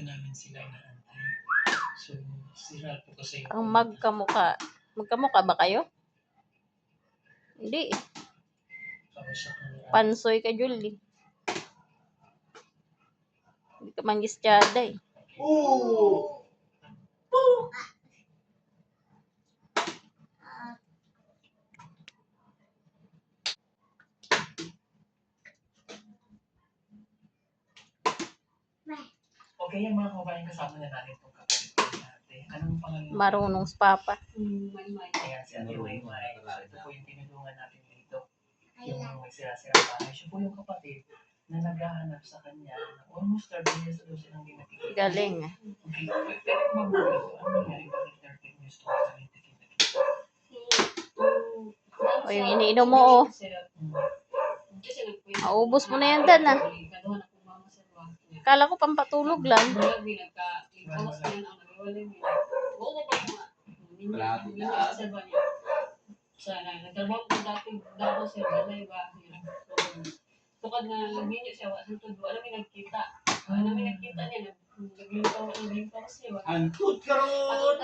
po namin sila inaantay. So, sila po kasi Ang magkamukha. Magkamukha ba kayo? Hindi. kausap ng Pansoy ka, Julie. Hindi ka manggistyada eh. Oo! Okay, yung mga kabayan kasama na natin itong kapatid ko natin. Anong pangalan? Marunong sa papa. Ayan, si Ate Waymay. So, ito po yung tinulungan natin dito. Yung may sira-sira bahay. Siya po yung kapatid na naghahanap sa kanya. Almost 30 years ago silang hindi nakikita. Galing. Okay, pero mabuhay ko. Ano nangyari? Bakit 30 years to ka hindi nakikita? O yung iniinom mo oh. Maubos mo na yan, Dan ah. Kala ko pampatulog lang. Nagtrabaho ko dati daw sa balay ba. Tukad na nagminyo siya, alam mo nagkita. Alam mo nagkita niya, naglimpaw siya. Antut ka ron!